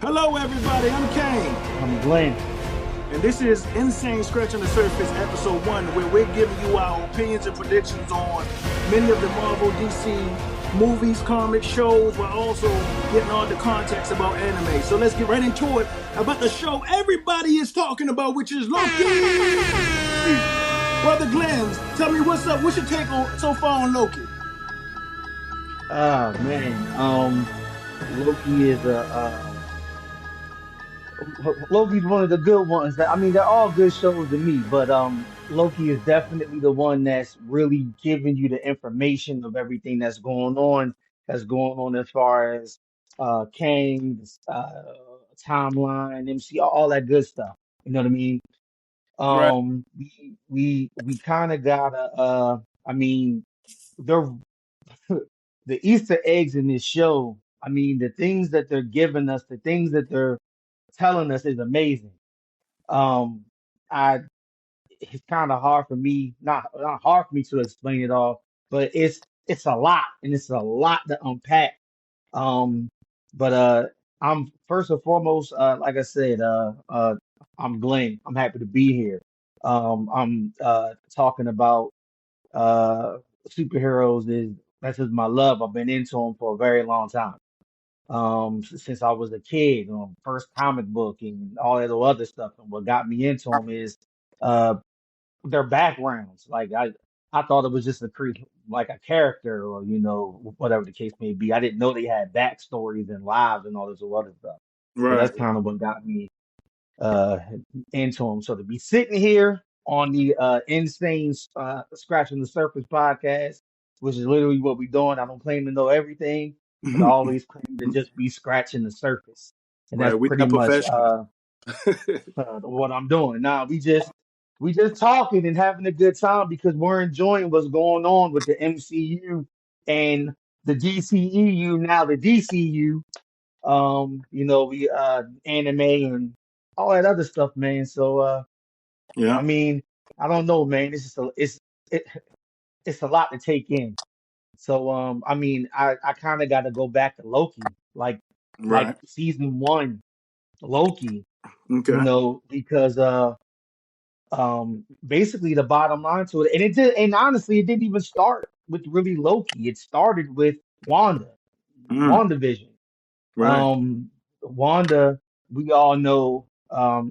Hello, everybody. I'm Kane. I'm Glen. And this is Nsane Scratching the Surface, episode 1, where we're giving you our opinions and predictions on many of the Marvel DC movies, comics, shows, while also getting all the context about anime. So let's get right into it about the show everybody is talking about, which is Loki. Brother Glenn, tell me what's up. What's your take on so far on Loki? Oh man, Loki is Loki's one of the good ones. I mean, they're all good shows to me, but Loki is definitely the one that's really giving you the information of everything that's going on as far as Kang, timeline, MC, all that good stuff. You know what I mean? Right. We kind of gotta I mean, they're the Easter eggs in this show, I mean, the things that they're giving us, the things that they're telling us is amazing. Um, I It's kind of hard for me, not hard for me to explain it all, but it's a lot and it's a lot to unpack. Um, but I'm first and foremost, like I said, I'm Glenn. I'm happy to be here. I'm talking about uh superheroes is that's just my love. I've been into them for a very long time. Since I was a kid, first comic book and all that other stuff. And what got me into them is uh their backgrounds. Like I thought it was just like a character or whatever the case may be. I didn't know they had backstories and lives and all this other stuff. So Right. that's kind of what got me uh into them. So to be sitting here on the Insane Scratching the Surface podcast, which is literally what we're doing. I don't claim to know everything, but I always claim to just be scratching the surface. And Right. that's We're pretty not much professional. what I'm doing. Now we just talking and having a good time because we're enjoying what's going on with the MCU and the DCEU, now the DCU. We anime and all that other stuff, man. So Yeah. I mean, I don't know, man. It, it's a lot to take in. So I mean, I kind of got to go back to Loki, like Right. season 1 Loki, Okay. because basically the bottom line to it, and honestly, it didn't even start with really Loki. It started with Wanda, Mm. WandaVision. Right. Um, Wanda, we all know.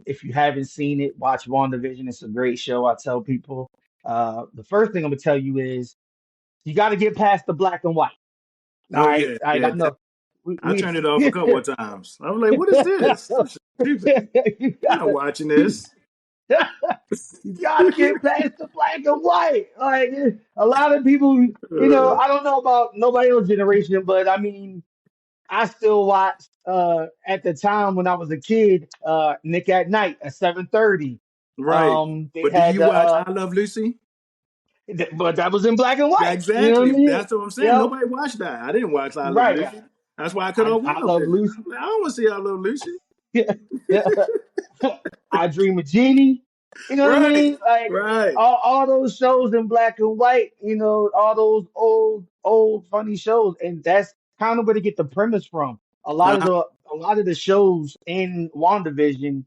If you haven't seen it, watch WandaVision. It's a great show. I tell people. The first thing I'm gonna tell you is you got to get past the black and white. All Oh right, yeah. all right. Yeah. I know. We, I we turned it off a couple of times. I was like, "What is this? This is stupid. you I'm not got watching this." you got to get past the black and white. Like a lot of people, Uh, I don't know about nobody else's generation, but I mean, I still watched at the time when I was a kid, Nick at Night at 7:30. right. They But do had you the watch I Love Lucy? but that was in black and Yeah, white. You know what I exactly. mean? That's what I'm saying. Yep. Nobody watched that. I didn't watch I Love Right. Lucy. That's why I cut I off I love WandaVision. Lucy. I'm like, I don't want to see I Love Lucy. I Dream of Jeannie. You know what I Right. mean? Like Right. all those shows in black and white. All those old funny shows, and that's kind of where to get the premise from. Uh, A lot of the shows in WandaVision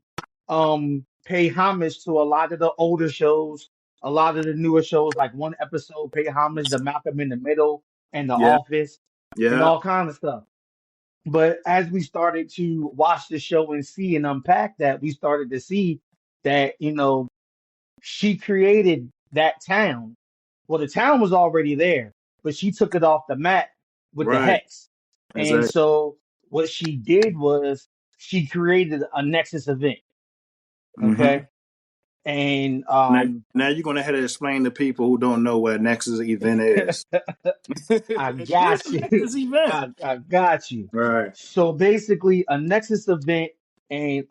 pay homage to a lot of the older shows, a lot of the newer shows. Like one episode pay homage to Malcolm in the Middle and The yeah. Office and Yeah. all kind of stuff. But as we started to watch the show and see and unpack that, we started to see that, she created that town. Well, the town was already there, but she took it off the map with the Right. hex. And Exactly. so what she did was she created a Nexus event. Hmm. Okay. And Now you're gonna have to explain to people who don't know what Nexus event is. I What's got a you. Nexus event? I got you. Right. So basically, a Nexus event, and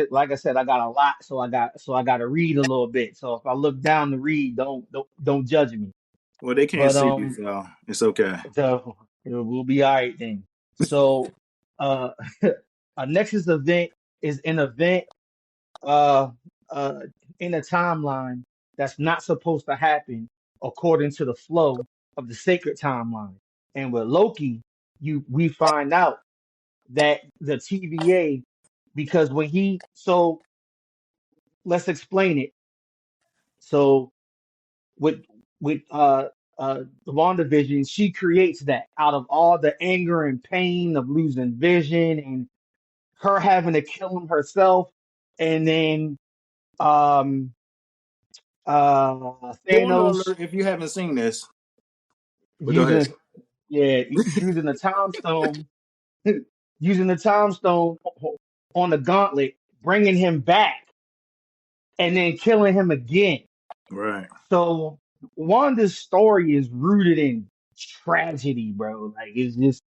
like I said, I got a lot, so I got to read a little bit. So if I look down to read, don't judge me. Well, they can't But see me, so it's okay. so we'll be all right then. So uh, a Nexus event is an event uh uh in a timeline that's not supposed to happen according to the flow of the sacred timeline. And with Loki, we find out that the TVA because when he so let's explain it. So with the WandaVision, she creates that out of all the anger and pain of losing vision and her having to kill him herself, and then um Spoiler Thanos alert if you haven't seen this. But go ahead. using yeah using the time stone using the time stone on the gauntlet, bringing him back and then killing him again. Right. So Wanda's story is rooted in tragedy, bro. Like it's just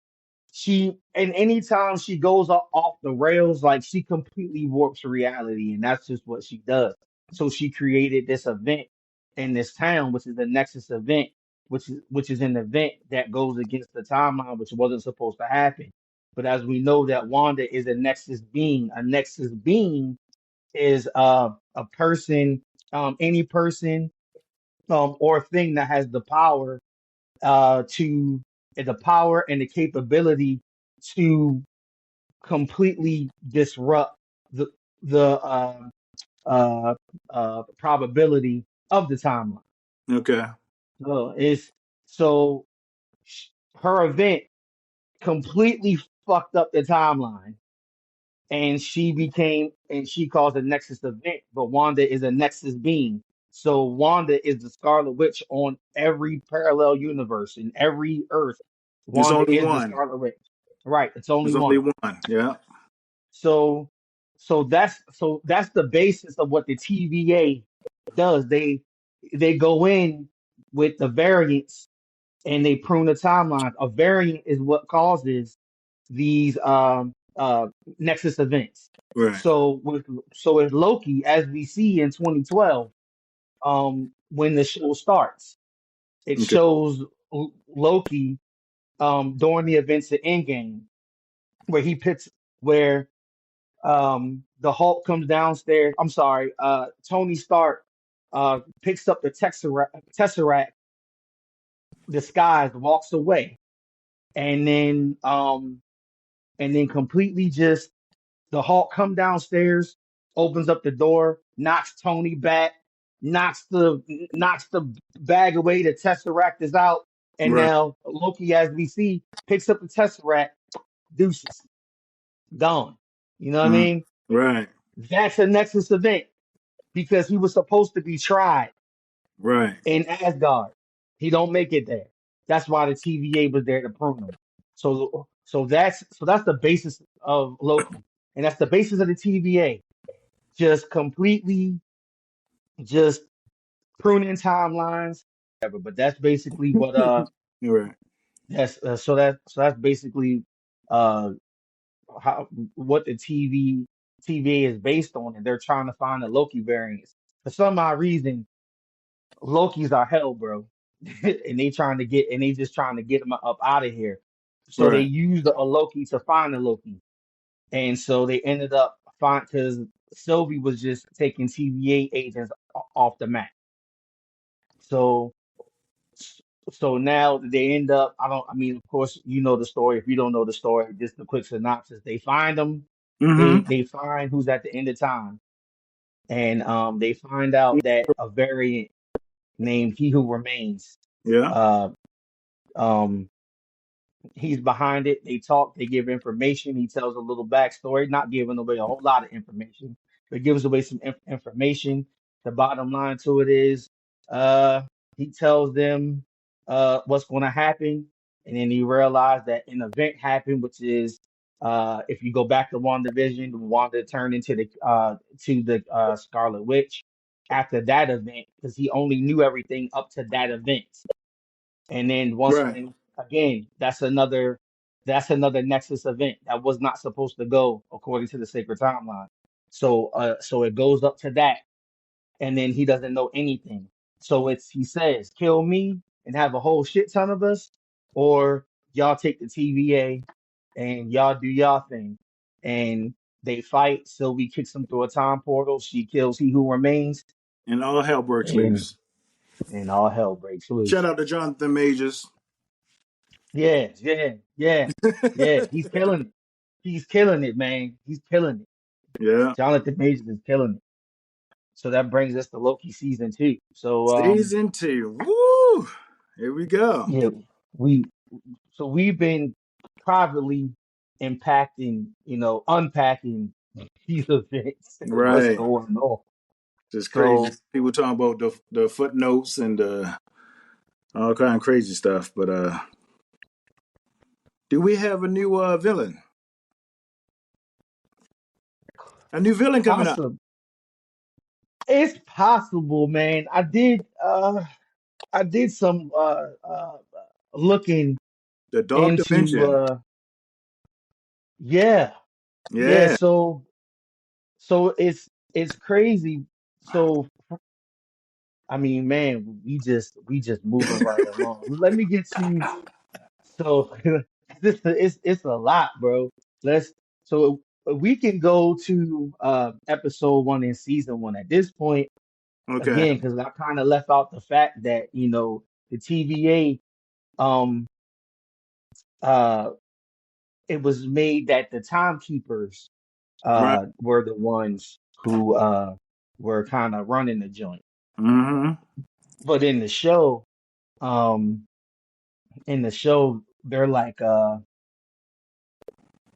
she and anytime she goes off the rails, like she completely warps reality, and that's just what she does. So she created this event in this town, which is the Nexus event, which is an event that goes against the timeline, which wasn't supposed to happen. But as we know that Wanda is a Nexus being. A Nexus being is a person, any person or thing that has to the power and the capability to completely disrupt the the probability of the timeline. Okay. It's so her event completely fucked up the timeline, and she caused a Nexus event, but Wanda is a Nexus being. So Wanda is the Scarlet Witch on every parallel universe in every Earth. It's Wanda only is the one. Scarlet Witch. Right, it's only There's only one. one. Yeah. So that's the basis of what the TVA does. They go in with the variants and they prune the timeline. A variant is what causes these Nexus events. Right. So with Loki, as we see in 2012, when the show starts, it Okay. shows Loki during the events of Endgame, where he pits where the Hulk comes downstairs. I'm sorry, Tony Stark picks up the Tesseract disguised, walks away, and then completely just the Hulk come downstairs, opens up the door, knocks Tony back, knocks the bag away. The Tesseract is out, and Right. now Loki, as we see, picks up the Tesseract, deuces, gone. You know what I Mm. mean? Right. That's a Nexus event because he was supposed to be tried Right. in Asgard. He don't make it there. That's why the TVA was there to prune him. So that's the basis of Loki, and that's the basis of the TVA. Just completely just pruning timelines. But that's basically what You're right. that's basically uh how what the TVA is based on, and they're trying to find the Loki variants. For some odd reason, Loki's are hell, bro. And they just trying to get him up out of here. So they Right. used a Loki to find the Loki. And so they ended up because Sylvie was just taking TVA agents off the map. So so now they end up, I mean, of course, you know the story. If you don't know the story, just the quick synopsis. They find them, Mm-hmm. they find who's at the end of time. And they find out that a variant named He Who Remains Yeah. uh um he's behind it. They talk, they give information. He tells a little backstory, not giving away a whole lot of information, but gives away some information. The bottom line to it is, uh, he tells them what's going to happen, and then you realize that an event happened, which is if you go back to WandaVision, Wanda turned into the Scarlet Witch after that event because he only knew everything up to that event. And then Right. again, that's another Nexus event that was not supposed to go according to the sacred timeline. So it goes up to that, and then he doesn't know anything. So he says, kill me and have a whole shit ton of us, or y'all take the TVA and y'all do y'all thing. And they fight. Sylvie kicks him through a time portal. She kills He Who Remains, And all hell breaks and loose. and all hell breaks Shout loose. out to Jonathan Majors. Yeah, yeah, yeah, yeah. He's killing it. He's killing it, man. He's killing it. Yeah. Jonathan Majors is killing it. So that brings us to Loki season 2. So Season 2. Woo! Here we go. yeah, we we've been privately impacting, unpacking these events and what's Right. going on. Just crazy. So People talking about the footnotes and all kind of crazy stuff. But do we have a new villain? A new villain coming up. possible, it's possible, man. I did some looking The Dark into Dimension. yeah, yeah. Yeah. So it's crazy. So I mean, man, we just moving right along. Let me get to so it's a lot, bro. Let's so we can go to episode 1 in season 1 at this point Okay. again because I kind of left out the fact that the TVA uh it was made that the timekeepers Right. were the ones who were kind of running the joint. Mm-hmm. But um in the show they're like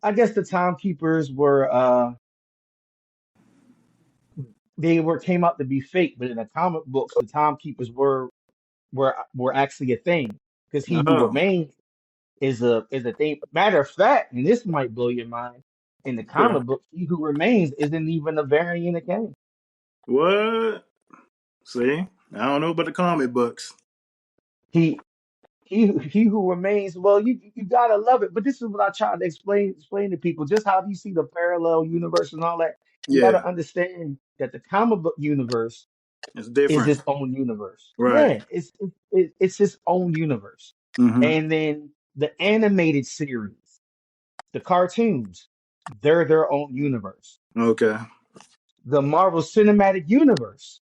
I guess the timekeepers were they were came out to be fake, but in the comic books the timekeepers were actually a thing because he who Oh. remains is a thing. Matter of fact, and this might blow your mind, in the Okay. comic book, he who remains isn't even a variant of Kane. What? See? I don't know about the comic books. He he who remains, well, you gotta love it. But this is what I try to explain to people, just how you see the parallel universe and all that. You Yeah. gotta understand that the comic book universe It's is different. its own universe. Right. Yeah, it's its own universe. Mm-hmm. And then the animated series, the cartoons, they're their own universe. Okay. The Marvel Cinematic Universe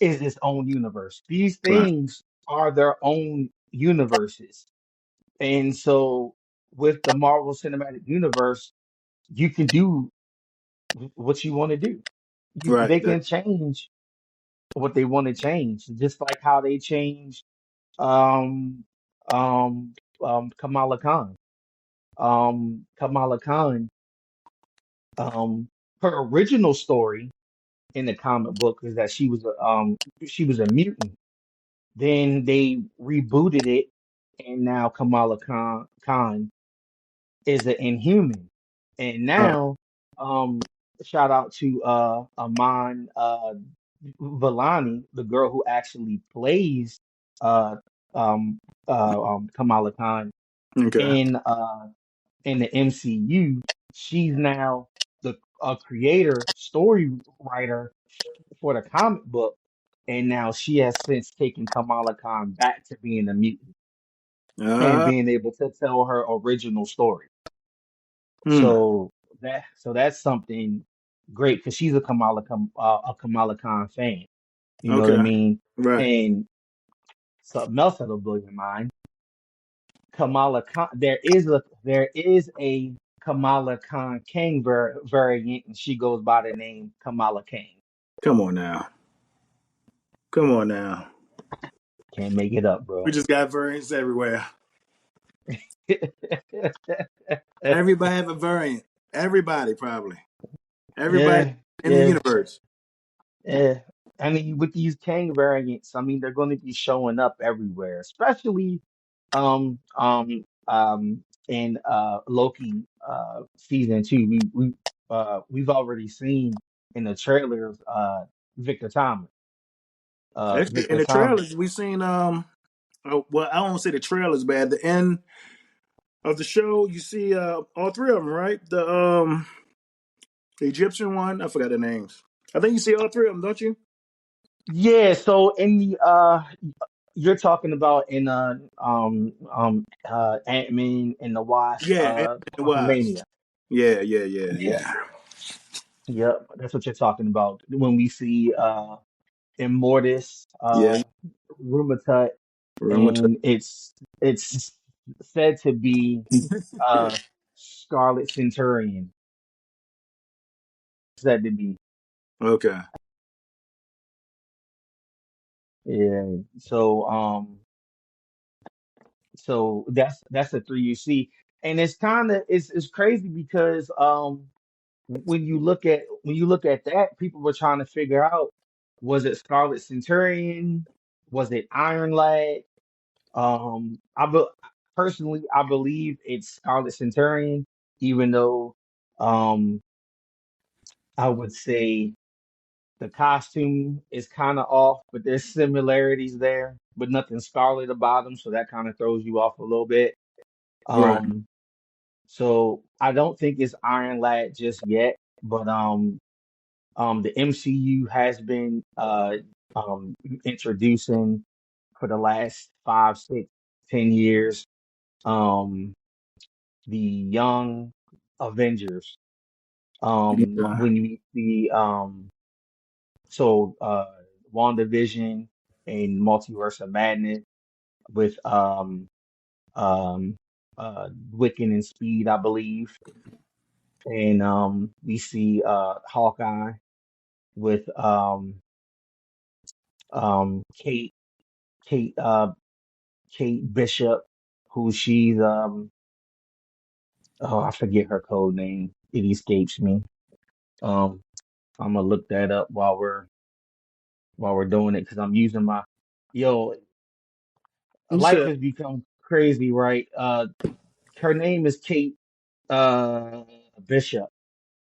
is its own universe. These Right. things are their own universes. And so with the Marvel Cinematic Universe, you can do what you want to do. Right. They can change what they want to change, just like how they changed um Kamala Khan. Kamala Khan, um her original story in the comic book is that she was a mutant. Then they rebooted it and now Khan is an inhuman. And Uh, now shout out to Aman Vellani, the girl who actually plays uh Kamala Khan okay. in in the MCU. She's now the a creator, story writer for the comic book, and now she has since taken Kamala Khan back to being a mutant and Uh, being able to tell her original story. hmm. So that's something great because she's a Kamala Khan fan. You know what I Okay. mean? Right. And something else that'll blow your mind. Kamala Khan. There is a Kamala Khan Kang variant, and she goes by the name Kamala Kang. Come on now. Come on now. Can't make it up, We bro. just got variants everywhere. Everybody have a variant. Everybody probably. Everybody Yeah, in the yeah, universe. yeah. I mean, with these Kang variants, I mean, they're going to be showing up everywhere, especially in Loki season 2. We've already seen in the trailers Victor Thomas. Actually, in Victor the Thomas. trailers, we seen well, I don't say the trailers, but at the end of the show, you see all three of them, right? The Egyptian one, I forgot the names. I think you see all three of them, don't you? Yeah, so in the you're talking about in Ant-Man and the Wasp Yeah, and it was. Quantumania. Yeah, yeah, yeah, Yeah. yeah. Yep, that's what you're talking about. When we see Immortus, Yeah. Rheumatoid, Remember and it's said to be uh Scarlet Centurion. said to be. Okay. Yeah. So that's the three you see. And it's kind of it's crazy because when you look at that, people were trying to figure out, was it Scarlet Centurion? Was it Iron Lad? I be, personally I believe it's Scarlet Centurion, even though um I would say the costume is kind of off, but there's similarities there, but nothing scarlet about them, so that kind of throws you off a little bit. Right. Um, so I don't think it's Iron Lad just yet, but the MCU has been introducing for the last 5, 6, 10 years um the young Avengers. Okay. When you see so WandaVision and Multiverse of Madness with Wiccan and Speed, I believe. And we see Hawkeye with Kate Kate Kate Bishop, who she's oh, I forget her code name. It escapes me. Um I'm gonna look that up while we're doing it because I'm using my yo, You life said has become crazy, right? Her name is Kate uh Bishop.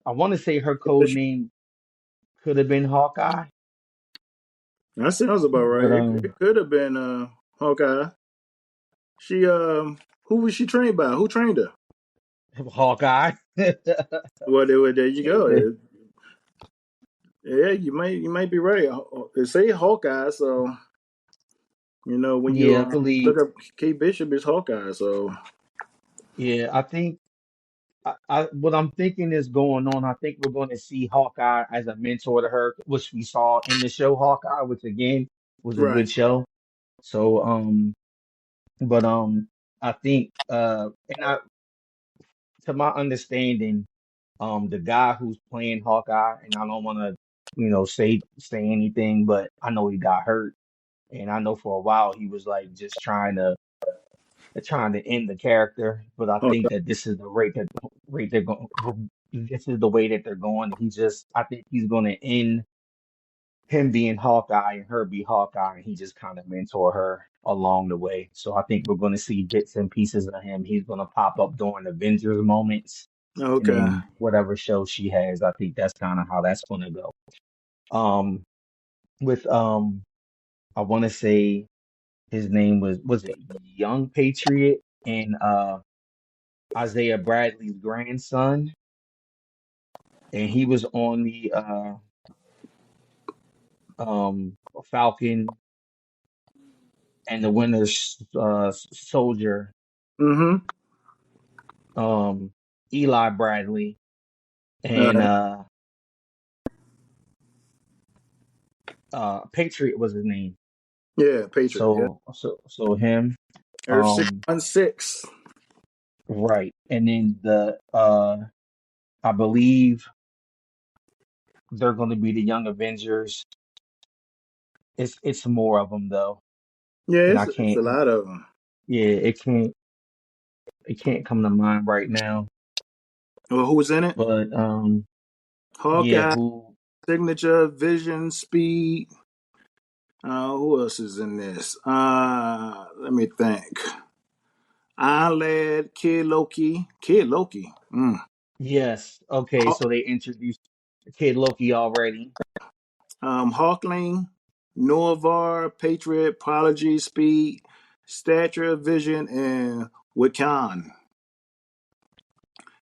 I want to say her code name could have been Hawkeye, that sounds about right. but It could have been Hawkeye. She who was she trained by? Who trained her? Hawkeye. There you go. Yeah, you might be right. They say Hawkeye, so when you Yeah, I look believe. up Kate Bishop is Hawkeye. So Yeah, I think what I'm thinking is going on. I think we're going to see Hawkeye as a mentor to her, which we saw in the show Hawkeye, which again was a right. good show. So, but I think and I to my understanding, the guy who's playing Hawkeye, and I don't want to, say anything, but I know he got hurt, and I know for a while he was like just trying to end the character. But I think Hawkeye. that this is the rate they're going. This is the way that they're going. I think he's going to end him being Hawkeye and her be Hawkeye, and he just kind of mentor her along the way. So I think we're going to see bits and pieces of him. He's going to pop up during Avengers moments, and Okay. then whatever show she has, I think that's kind of how that's going to go. With I want to say his name was it Young Patriot and Isaiah Bradley's grandson, and he was on the Falcon and the Winter Soldier. Mm-hmm. um Eli Bradley All and right. Patriot was his name. Yeah, Patriot. Yeah. So him. Earth six um one six. right. And then the I believe they're going to be the Young Avengers. It's more of them though, Yeah, and I it's a can't. lot of them. Yeah, it can't come to mind right now. Well, who was in it? But yeah, Hawkeye, who? Signature, Vision, Speed. Who else is in this? Let me think. Eyelid, Kid Loki. Kid Loki. Yes. Okay, Haw- so they introduced Kid Loki already. Hawkling, Norvar, Patriot, Prodigy, Speed, Stature, Vision, and Wiccan.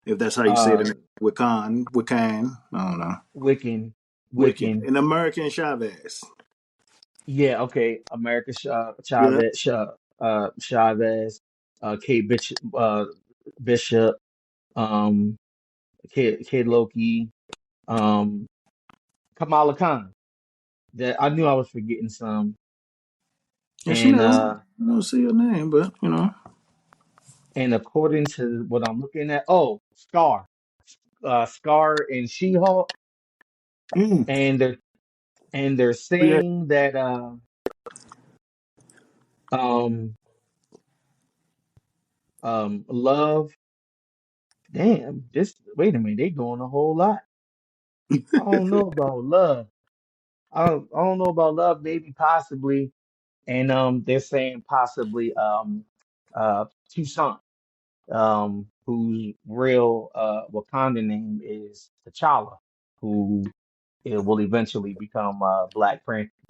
If that's how you say the Uh, name. Wiccan. I don't know. Wiccan, Wiccan. Wiccan. And American Chavez. Yeah, okay. America Yeah. Chavez, Kate Bishop, um, Kid Loki, um, Kamala Khan. That I knew I was forgetting some, And she and never, I don't see her name, but. according to what I'm looking at, oh, Scar and She-Hulk. Mm. and they're Yeah. saying that um love. Damn, this wait a minute, they doing a whole lot. I don't know about love. I don't know about love, maybe possibly. And they're saying possibly Tucson, whose real Wakanda name is T'Challa, who it will eventually become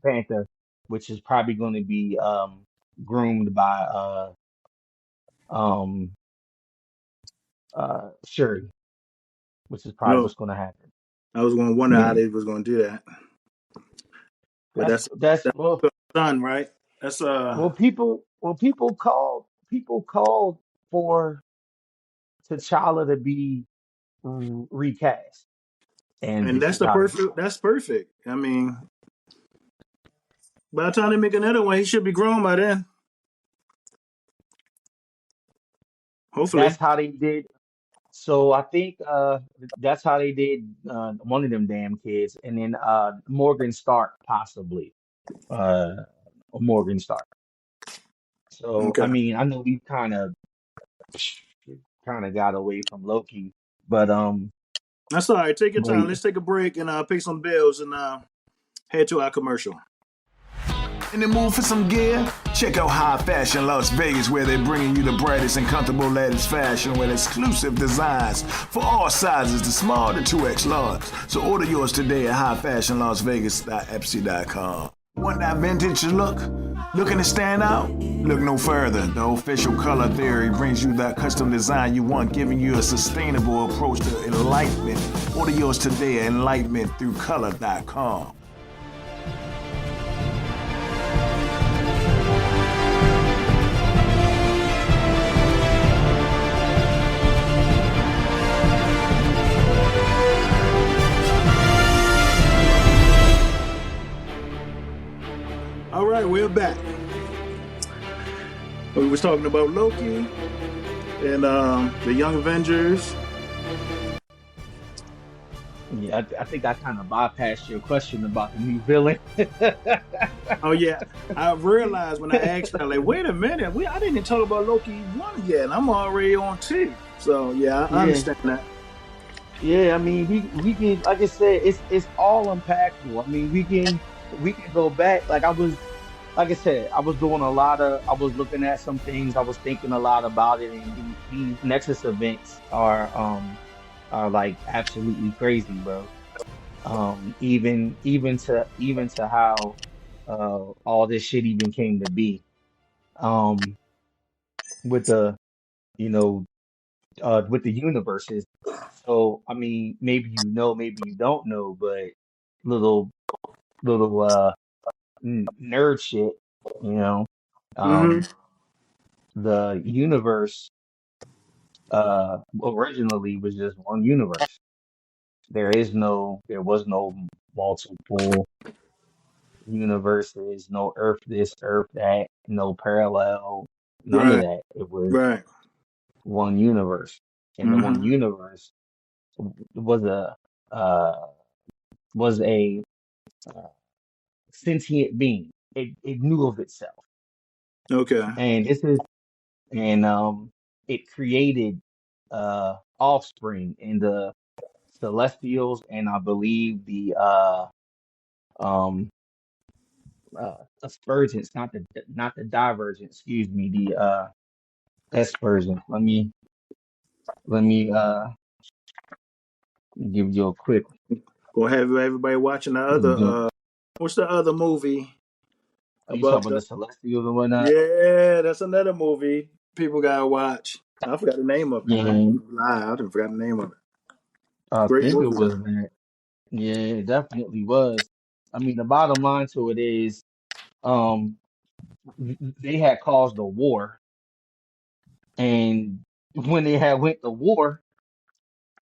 Panther, which is probably going to be groomed by um Shuri, which is probably No, what's going to happen. I was going to wonder how Yeah, they was going to do that, but that's that's son, right? That's people called for T'Challa to be recast, and and this that's is the how they do perfect. That's perfect. I mean, by the time they make another one, he should be grown by then. it. That's Hopefully. how they did. So I think that's how they did one of them damn kids, and then Morgan Stark possibly uh Morgan Stark. So I Okay. mean I know we kind of got away from Loki, but That's all right. Take your but time. Let's take a break and pay some bills and head to our commercial. In the mood for some gear? Check out High Fashion Las Vegas, where they're bringing you the brightest and comfortable latest fashion with exclusive designs for all sizes, the small to 2X large. So order yours today at highfashionlasvegas.etsy.com. Want that vintage look? Looking to stand out? Look no further. The official color theory brings you that custom design you want, giving you a sustainable approach to enlightenment. Order yours today at enlightenmentthroughcolor.com. All right, we're back. We was talking about Loki and the Young Avengers. yeah, I think I kind of bypassed your question about the new villain. Oh yeah, I realized when I asked her, like, wait a minute, I didn't even talk about Loki 1 yet, and I'm already on 2. So yeah, I Yeah, understand that. yeah. I mean, we can, like I said, it's all unpackable. I mean, we can go back. Like I said, I was looking at some things, I was thinking a lot about it, and these Nexus events are like absolutely crazy, bro. Even to how all this shit even came to be. Um, with the you know with the universes. So I mean, maybe you know, maybe you don't know, but little little nerd shit, you know. Um, Mm-hmm. the universe originally was just one universe. There was no multiple universes, no Earth this, Earth that, no parallel, none of Right, that. It was right. one universe, and the one Mm-hmm. universe was uh a uh, sentient being. It knew of itself, Okay. and this is and it created offspring in the Celestials, and I believe the um Aspergents, not the Divergent, excuse me, the Aspergent. Let me give you a quick. Go have everybody watching the Are other. What's the other movie you about talking about the? the Celestials and whatnot? Yeah, that's another movie people gotta watch. I forgot the name of it. I Yeah, didn't forgot the name of it. I Great think it movie was though. that. Yeah, it definitely was. I mean, the bottom line to it is, um, they had caused a war, and when they had went to war,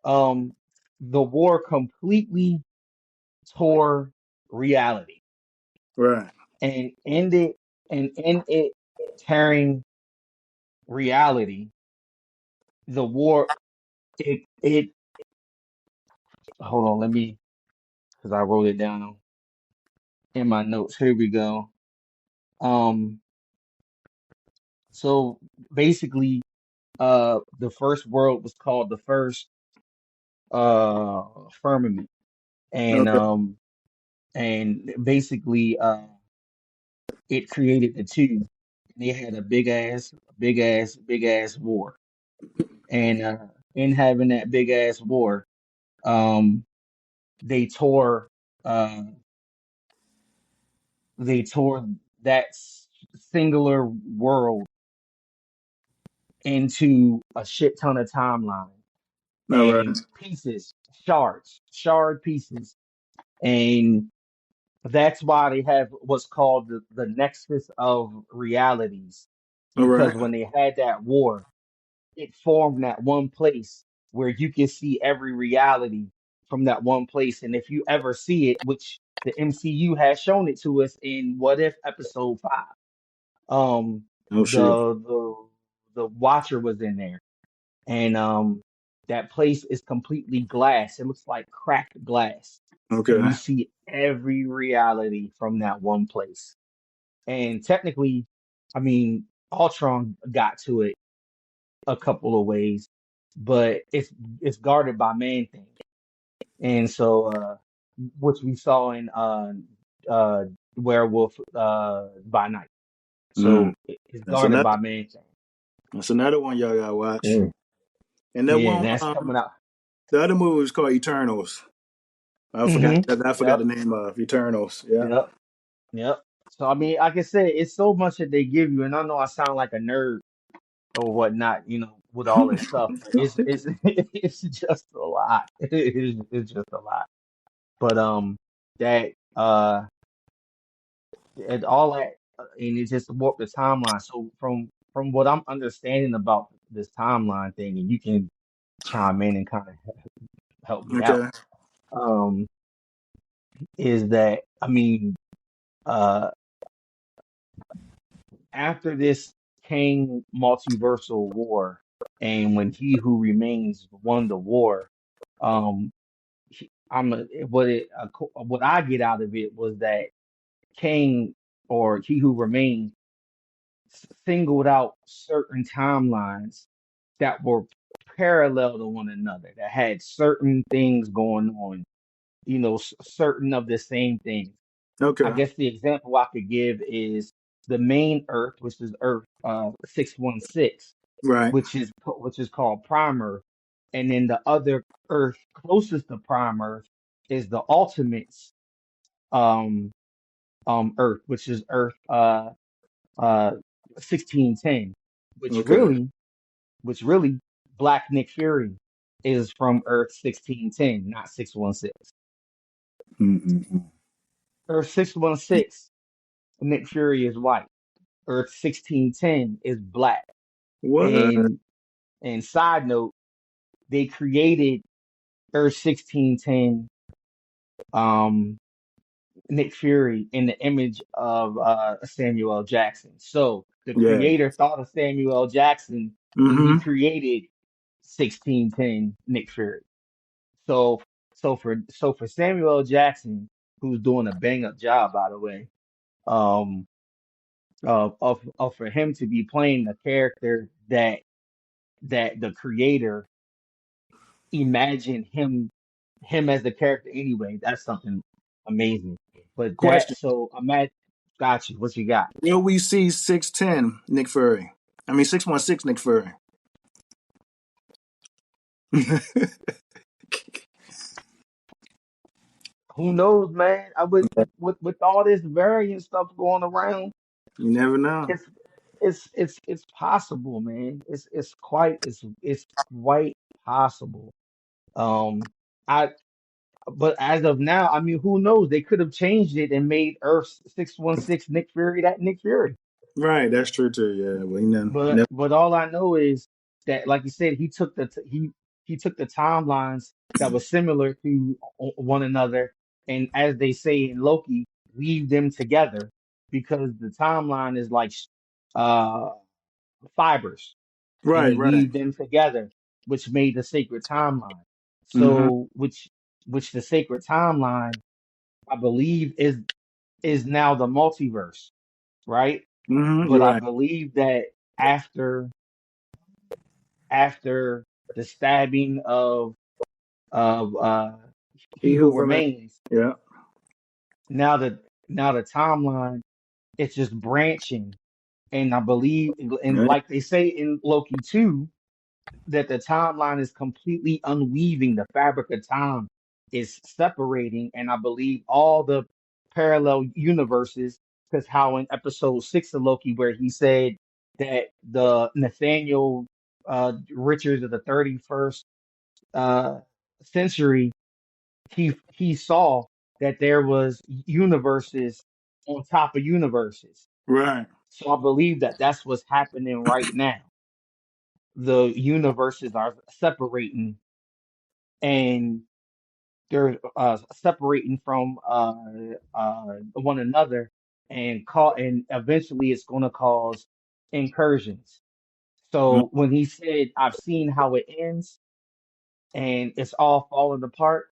um, the war completely tore reality, Right, and ended, and in it tearing reality, the war, it, hold on, let me, because I wrote it down in my notes. Here we go. Um, so basically, the first world was called the first uh firmament, and Okay. um, and basically, it created the two. They had a big ass war, and in having that big ass war, um, they tore, uh, they tore that singular world into a shit ton of timeline All right. and pieces, shard pieces, and that's why they have what's called the nexus of realities, All right. because when they had that war, it formed that one place where you can see every reality from that one place. And if you ever see it, which the MCU has shown it to us in What If episode 5, um, Oh shit. the Watcher was in there, and that place is completely glass. It looks like cracked glass, and Okay. you see every reality from that one place. And technically, I mean, Ultron got to it a couple of ways, but it's guarded by Man Thing, and so which we saw in uh Werewolf by Night. Mm. So it's That's guarded another. by Man Thing. That's another one y'all gotta watch. Mm. And that Yeah, one, and that's coming out. the other movie was called Eternals. I forgot. Hmm. I forgot the Yep. name of Eternals. Yeah. Yep. Yep. So I mean, like I said, it's so much that they give you, and I know I sound like a nerd or whatnot, with all this stuff, but it's it's just a lot. It's just a lot. But that and all that, and it just warped the timeline. So from what I'm understanding about this timeline thing, and you can chime in and kind of help me out, Okay. um, is that I mean, uh, after this came multiversal war, and when He Who Remains won the war, um, what I get out of it was that Kang, or He Who Remains, singled out certain timelines that were parallel to one another, that had certain things going on, certain of the same things. I Okay. guess the example I could give is the main Earth, which is Earth 616, Right. which is called Prime Earth, and then the other Earth closest to Prime Earth is the Ultimates um Earth, which is Earth uh 1610, which Okay. really which really Black Nick Fury is from Earth 1610, not 616. Mm-mm-mm. Earth 616, Nick Fury is white. Earth 1610 is black. What? And side note, they created Earth 1610, um Nick Fury, in the image of Samuel L. Jackson. So the Yeah. creator thought of Samuel L. Jackson when he Mm-hmm. created 1610 Nick Fury. So for Samuel L. Jackson, who's doing a bang up job, by the way, um, of for him to be playing the character that the creator imagined him as the character anyway, that's something amazing. But Question. imagine, got you. What you got? Will we see 610 Nick Fury? I mean 616 Nick Fury. You Who knows, man? I would with all this variant stuff going around, never know. it's it's possible, man. It's quite possible. Um, I but as of now, I mean, who knows? They could have changed it and made Earth 616 Nick Fury that Nick Fury. Right, that's true too. Yeah, well, But all I know is that, like you said, he took the timelines that were similar to one another, and as they say in Loki, weave them together, because the timeline is like uh fibers, and right, he right. weaved them together, which made the sacred timeline. Mm-hmm. So which the sacred timeline I believe is now the multiverse, right? Mm-hmm. But You're I right. believe that after after the stabbing of He He Who who remains. Remains, Yeah. now the timeline it's just branching, and I believe, and Right. like they say in Loki 2, that the timeline is completely unweaving. The fabric of time is separating, and I believe all the parallel universes. Because how in episode 6 of Loki, where he said that the Nathaniel Richards of the 31st uh, century, he saw that there was universes on top of universes. Right. So I believe that that's what's happening right now. The universes are separating, and they're separating from one another, and eventually it's going to cause incursions. Mm. So when he said, "I've seen how it ends and it's all falling apart,"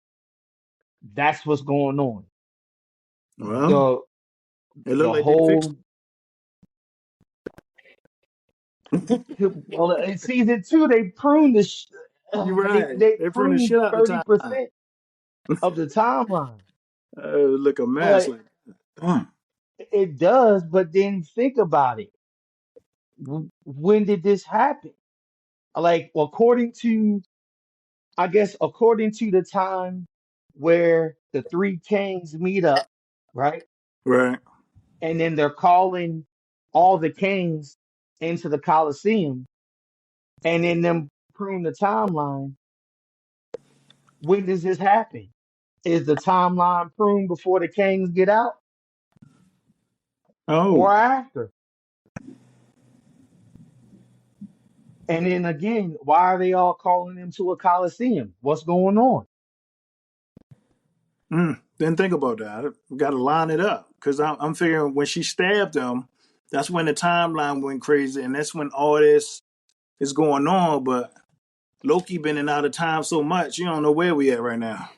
that's what's going on. Well, The it looked the like they fixed whole well in season 2 they pruned You're they right. they They pruned the pruned shit out the time. 30% of the timeline. Look a mess. But Like, damn. it does, but then think about it. When did this happen? Like, I guess, according to the time where the three kings meet up, right? Right. And then they're calling all the kings into the Colosseum, and then them prune the timeline. When does this happen? Is the timeline pruned before the kings get out Oh. or after? And then again, why are they all calling him to a coliseum? What's going on? Didn't think about that. Got to line it up because I'm figuring when she stabbed him, that's when the timeline went crazy, and that's when all this is going on. But Loki been in out of time so much, you don't know where we at right now.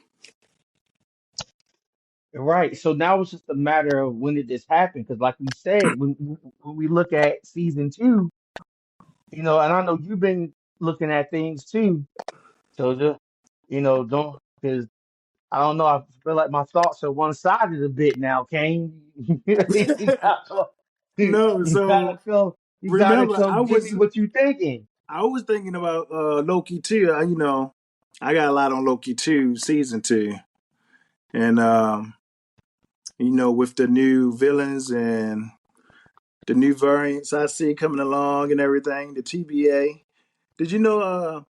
Right. So now it's just a matter of when did this happen? Because, like we said, when we look at season 2, and I know you've been looking at things too. So just, don't, because I don't know. I feel like my thoughts are one sided a bit now, Kane. You gotta, No, you gotta so come, you gotta remember, come give me what you thinking. I was thinking about Loki too. I got a lot on Loki too, season 2, and with the new villains and the new variants I see coming along and everything, the TVA. Did you know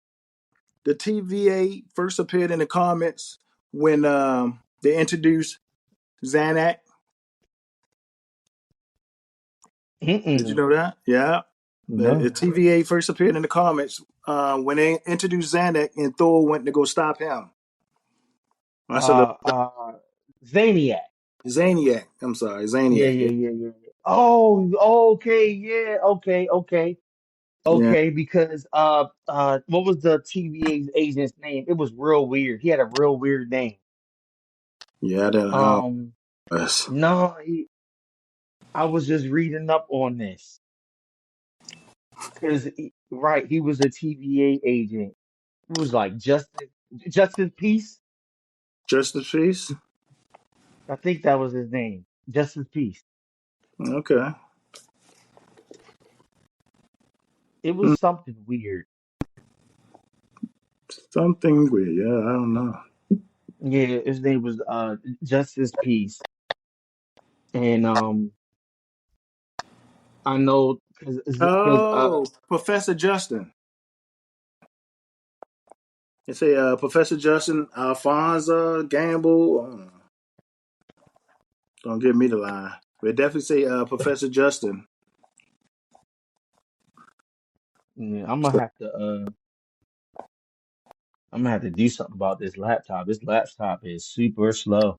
the TVA first appeared in the comics when they introduced Xanax? Did you Mm-mm. know that? Yeah. The No. TVA first appeared in the comics when they introduced Xanax and Thor went to go stop him. That's a little Zaniac. Zaniac. I'm sorry, Yeah, Zaniac. yeah, yeah, yeah, yeah. Oh, okay, yeah, okay, okay. Yeah, Okay, because what was the TVA agent's name? It was real weird. He had a real weird name. yeah. That Um, yes. no, I was just reading up on this because right, he was a TVA agent. It was like Justice Peace. Justice Peace. I think that was his name. Justice Peace. Okay. It Hmm, was something weird. something weird. Yeah, I don't know. Yeah, his name was Justice Peace, and I know because Oh, Professor Justin. They say Professor Justin Alfonso Gamble. Don't give me the line. But definitely say Professor Justin. yeah, So, I'm gonna have to do something about this laptop. This laptop is super slow.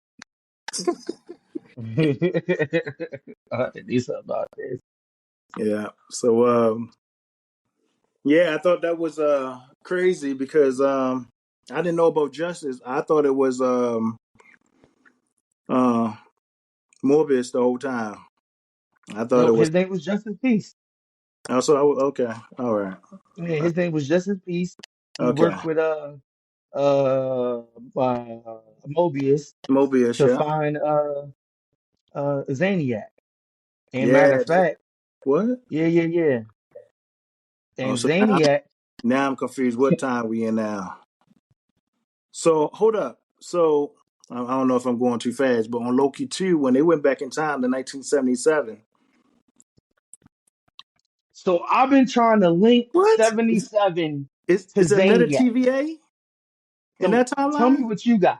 I have to do something about this. yeah. So yeah, I thought that was crazy because I didn't know about Justice. I thought it was Uh, Morbius the whole time. I thought No, it was. his name was Justice Peace. Also, okay, all right, Yeah, his name was Justice Peace. He okay. worked with uh, Mobius Mobius, to yeah, find Zaniac. And matter yeah. of fact, What? yeah. Oh, And so now, Zaniac. I'm confused. What time we in now? So hold up. So I don't know if I'm going too fast, but on Loki 2, when they went back in time to 1977, So I've been trying to link what 77 to is another Zaniac. TVA in So that tell me timeline what you got.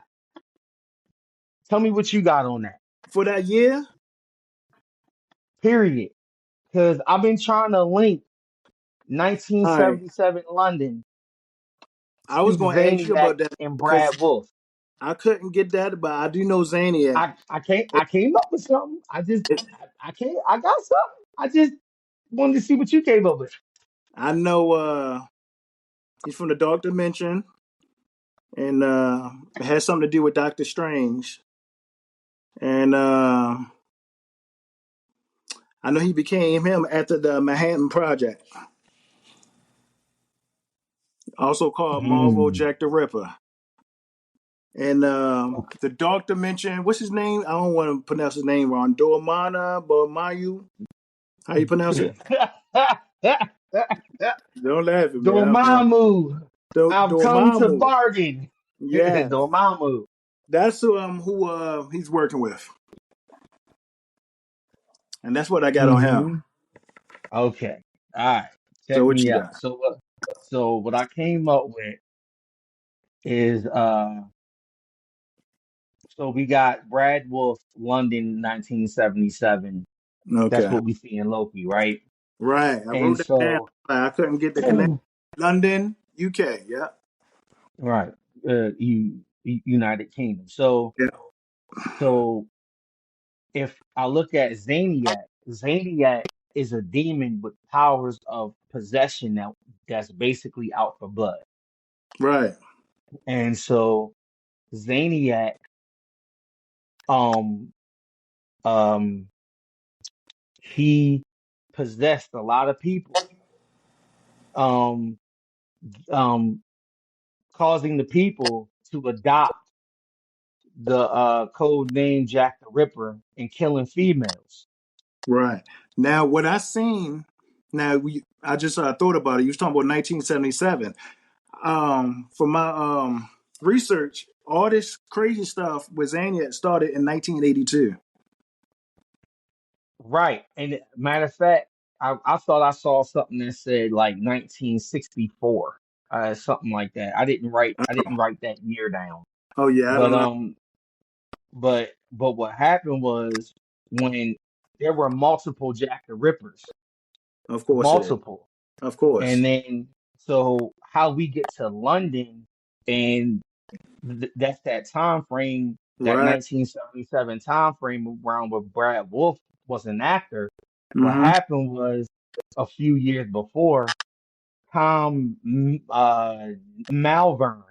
Tell me what you got on that. for that year? Period. Because I've been trying to link All right, 1977 London I was to going to ask you Zaniac about that and because Brad Wolf. I couldn't get that, but I do know Zaniac. I came up with something. It, I can't I got something. I just wanted to see what you came up with. I know he's from the Dark Dimension, and it has something to do with Doctor Strange. And I know he became him after the Manhattan Project, also called Marvel Mm. Jack the Ripper. And the Dark Dimension, what's his name? I don't want to pronounce his name wrong. Dormana Bormayu. How you pronounce it? Don't laugh at me. I don't know. Dormammu, I've come to Dormammu. bargain. Yes. Dormammu. That's who he's working with. And that's what I got on him. Hmm. Okay. All right. So Check what me you out. got? So what I came up with is so we got Brad Wolf, London, 1977. That's Okay. what we see in Loki, right? Right. I And wrote that down. so I couldn't get the connection. London, UK. Yeah. right, United Kingdom. So Yeah. so if I look at Zaniac, Zaniac is a demon with powers of possession that's basically out for blood. Right. And so Zaniac um um he possessed a lot of people, um um causing the people to adopt the code name Jack the Ripper and killing females. Right. Now, what I seen, I just thought about it. You was talking about 1977. For my research, all this crazy stuff with Zaniac started in 1982. Right. And matter of fact, I thought I saw something that said like 1964, something like that. I didn't write that year down. Oh yeah, I But don't know. what happened was when there were multiple Jack the Rippers, Of course it is. multiple. Of course. And then so how we get to London and that's that time frame, that Right. 1977 time frame around where Brad Wolf was an actor. What Mm-hmm. happened was a few years before, Tom Malvern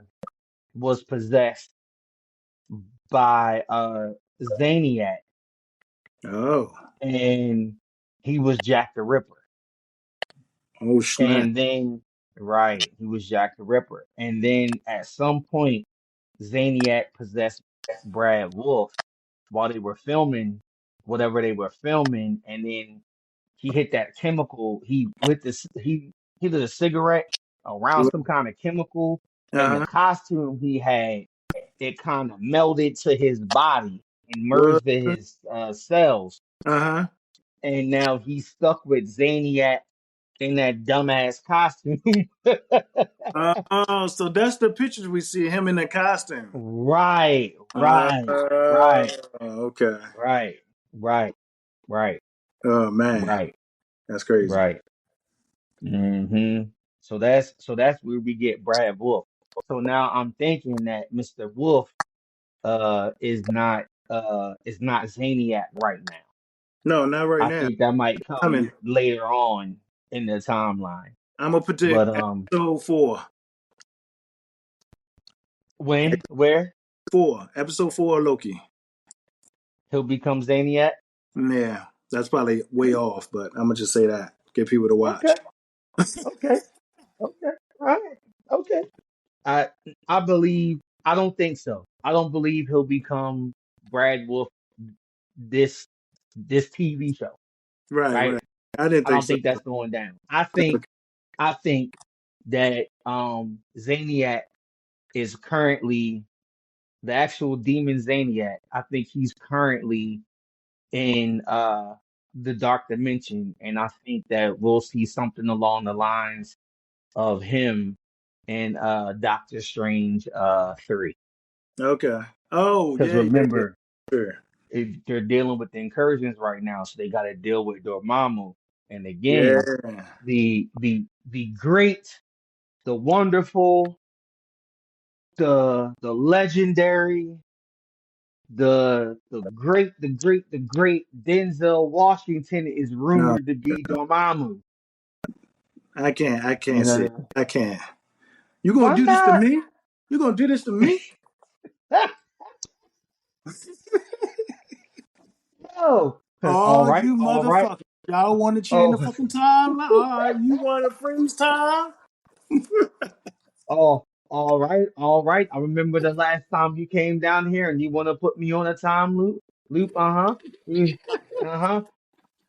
was possessed by Zaniac, Oh. and he was Jack the Ripper. Oh snap. And then, right, he was Jack the Ripper. And then at some point, Zaniac possessed Brad Wolf while they were filming whatever they were filming, and then he hit that chemical. He did a cigarette around some kind of chemical, and the Uh-huh. costume he had, it kind of melded to his body and What? merged in his cells, Uh-huh. and now he's stuck with Zaniac in that dumbass costume. Oh, so that's the pictures we see him in the costume. Right, Uh, right, right, okay. right, right, right, Oh man, right, that's crazy. right. So that's where we get Brad Wolf. So now I'm thinking that Mr. Wolf is not Zaniac right now. No, not right I now. think that might I mean, come later on in the timeline. I'm gonna predict But episode four. when, where? Episode four of Loki. He'll become Zaniac. Yeah, that's probably way off, but I'm gonna just say that. Get people to Okay, watch. okay, okay, all right, okay. I I believe. I don't think so. I don't believe he'll become Brad Wolf this TV show. Right, Right. right. I didn't I think don't so. think that's going down. I think that Zaniac is currently the actual demon Zaniac. I think he's currently in the dark dimension, and I think that we'll see something along the lines of him in Doctor Strange 3. Okay. Oh Because yeah, yeah, yeah. remember, Sure. they're dealing with the incursions right now, so they got to deal with Dormammu. And again, Yeah. the great, the wonderful, the legendary, the great Denzel Washington is No, rumored to be Dormammu. I can't. I You can't see it. know, I can't. You gonna why do this to not? me? You gonna do this to me? No. All Oh, right, you all right. motherfucker! Y'all want to change the Oh, fucking timeline? All right, you want to freeze time? oh, all right, all right. I remember the last time you came down here and you want to put me on a time loop. Loop, uh-huh. Uh-huh.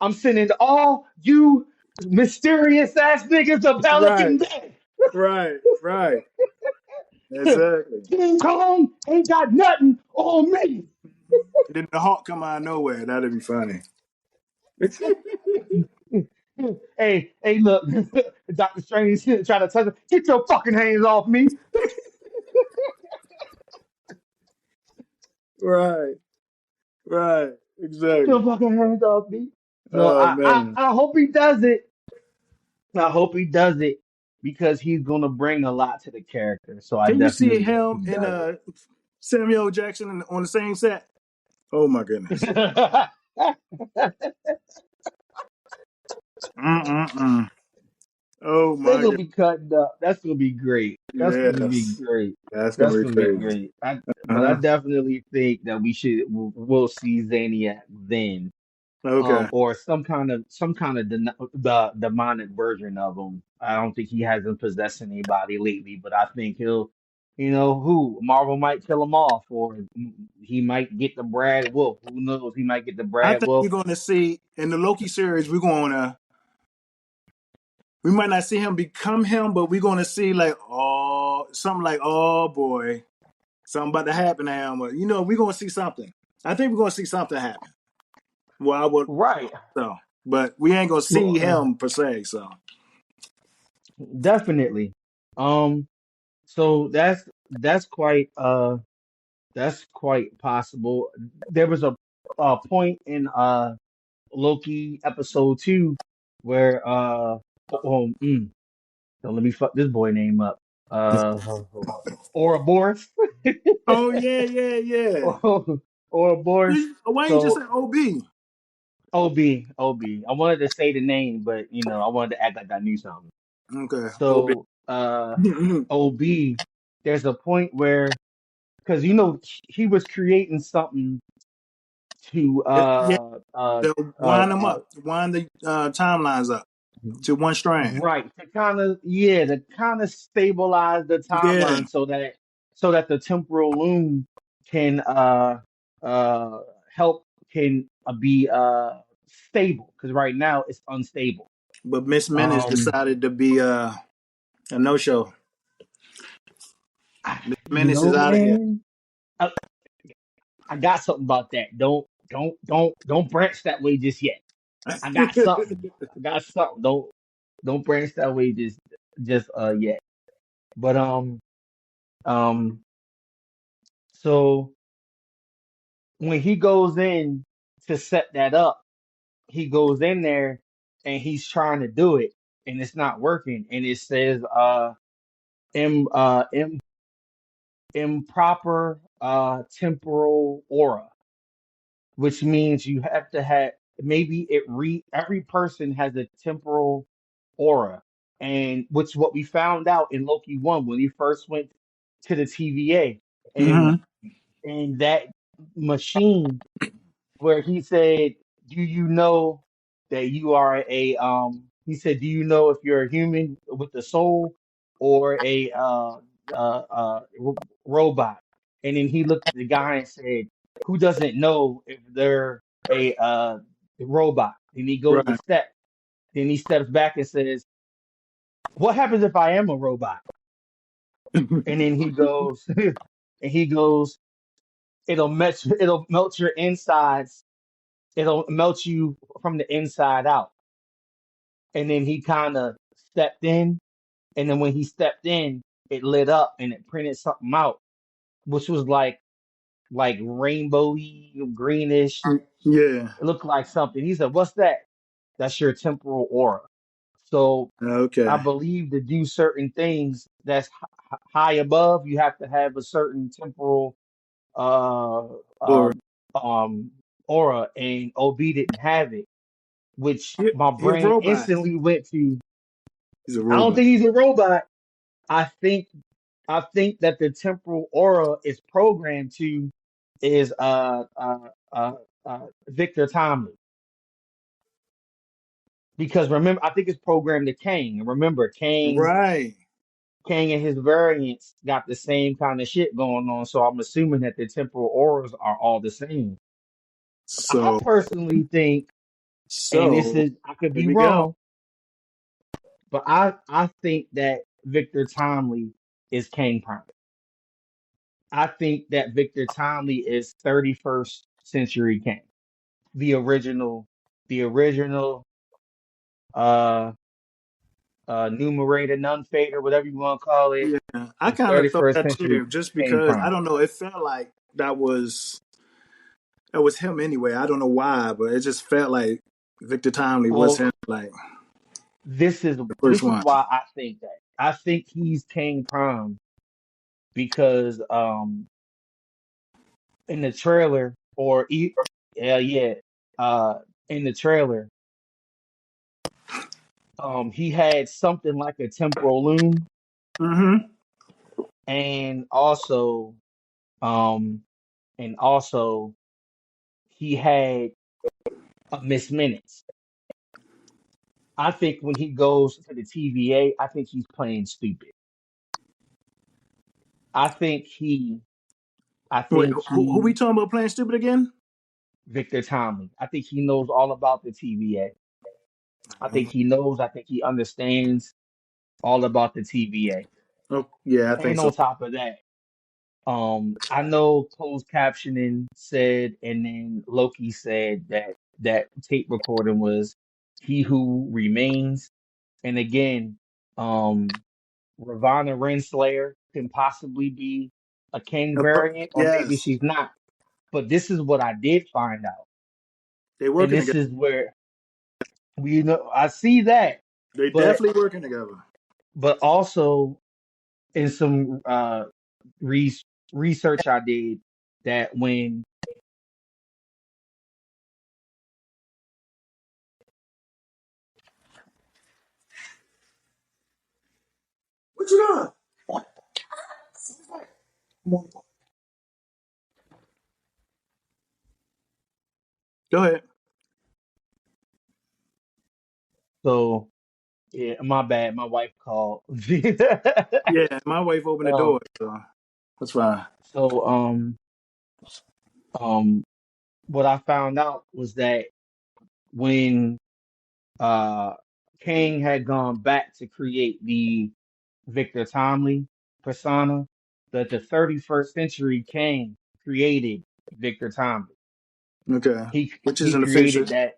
I'm sending all you mysterious ass niggas to Right, Pelican Bay. right, right. Exactly. King Kong ain't got nothing on me. Then the Hawk come out of nowhere. That'd be funny. Hey, hey, look, Doctor Strange trying to touch him. Get your fucking hands off me. Right, right. Get your Exactly. fucking hands off me. So Oh I man. I hope he does it. I hope he does it because he's gonna bring a lot to the character. So I Can you see definitely hope he him and does Samuel Jackson on the same set? Oh my goodness. it. Mm-mm-mm. Oh They're my gonna god. be cutting up. That's gonna be great. That's gonna be Yes. great. That's gonna That's be gonna be crazy. great. But I Uh-huh. definitely think that we'll see Zaniac then, Okay. or some kind of the demonic version of him. I don't think he hasn't possessed anybody lately, but I think he'll, who Marvel might kill him off, or he might get the Brad Wolf. Who knows? He might get the I Brad think Wolf. we're gonna see in the Loki series, we might not see him become him, but we're gonna see like something like, oh boy, something about to happen to him. Or, we're gonna see something. I think we're gonna see something happen. Well, I would Right. so, but we ain't gonna see Well, him per se. So definitely. Um. So that's quite possible. There was a point in Loki episode 2 where don't let me fuck this boy name up. Ouroboros. oh yeah, yeah, yeah. Ouroboros. Why you just say So OB? OB. I wanted to say the name, but I wanted to act like I knew something. Okay, OB. So OB, there's a point where because he was creating something to Yeah, they'll uh wind them uh up, wind the timelines up to one strand. right, to kind of stabilize the Yeah, timeline so that the temporal loom can help can be stable, because right now it's unstable. but Miss Minutes um decided to be a no show. Miss you Minutes is know, out of here. man, I, I got something about that. Don't branch that way just yet. I got something. I got something. Don't branch that way just yet. But um so when he goes in to set that up, he goes in there and he's trying to do it and it's not working, and it says im, im, improper temporal aura, which means you have to have, maybe every person has a temporal aura, and which what we found out in Loki 1 when he first went to the TVA, and Hmm. that machine where he said, "Do you know that you are a?" He said, "Do you know if you're a human with a soul or a robot?" And then he looked at the guy and said, "Who doesn't know if they're a robot?" And he goes to Right. step. Then he steps back and says, "What happens if I am a robot?" And then he goes, and he goes, it'll melt your insides. It'll melt you from the inside out." And then he kind of stepped in, and then when he stepped in, it lit up and it printed something out, which was like rainbowy, greenish. Yeah. It looked like something. He said, "What's that?" "That's your temporal aura." So I Okay. believe to do certain things that's high above, you have to have a certain temporal uh, uh, Or aura, and OB didn't have it, which my he a brain robot. instantly went to. He's a I don't robot. think he's a robot. I think I think that the temporal aura is programmed to is Victor Timely, because remember I think it's programmed to Kang. And remember Right. Kang and his variants got the same kind of shit going on, so I'm assuming that the temporal auras are all the same. I So personally think, and this so is I could here be we go. wrong, but I think that Victor Timely is Kang Prime. I think that Victor Timely is 31st century Kang, the original, the original uh numerator, nun fader, whatever you want to call it, Yeah, I is kind of thought 31st that century too, just Kang because I Prime. don't know. It felt like that was him anyway. I don't know why, but it just felt like Victor Timely was Well, him, like this is the first this is one. why I think that. I think he's Kang Prime because in the trailer yeah, uh in the trailer he had something like a temporal loom, Mm-hmm. and also um and also he had a Miss Minutes. I think when he goes to the TVA, I think he's playing stupid. I think he I Wait, think who we he talking about playing stupid again? Victor Tomlin. I think he knows all about the TVA. I think he understands all about the TVA. Oh, yeah, I think And so. on top of that, I know closed captioning said, and then Loki said that that tape recording was "He Who Remains." And again, um, Ravonna Renslayer can possibly be a King variant, or maybe Yes, she's not. But this is what I did find out, they and working this together. is where we know I see that, They but definitely working together. also in some re- research I did, that when What you doing? Go ahead. so yeah, my bad, my wife called. Yeah, my wife opened the um, door, so that's fine. so um, what I found out was that when uh King had gone back to create the Victor Tomley persona, that the 31st century King created Victor Tomley. Okay, which is He in the future, created that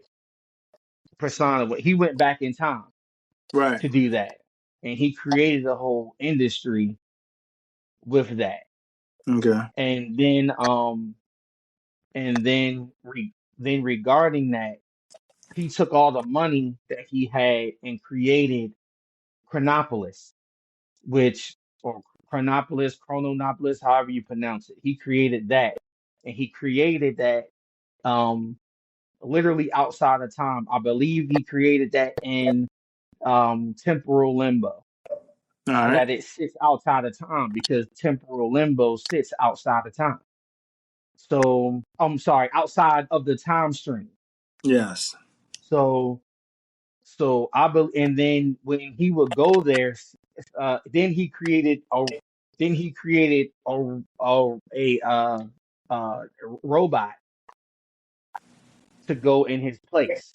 persona. He went back in time right? to do that, and he created a whole industry with that. Okay, And then and then regarding that, he took all the money that he had and created Chronopolis, which or Chronopolis, Chronopolis, however you pronounce it. He created that, and he created that um literally outside of time. I believe he created that in temporal limbo, all so right. that it sits outside of time, because temporal limbo sits outside of time. So I'm sorry, outside of the time stream. Yes. So I believe, and then when he would go there, then he created a robot to go in his place,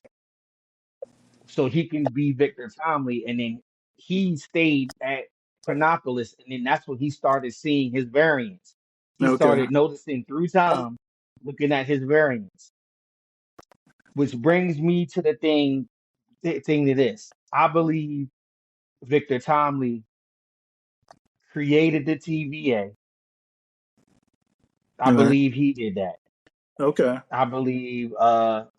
so he can be Victor Tomley, and then he stayed at Chronopolis, and then that's when he started seeing his variants. He Okay. started noticing through time, looking at his variants, which brings me to the thing to this. I believe Victor Tomley created the TVA. I Right. believe he did that. Okay.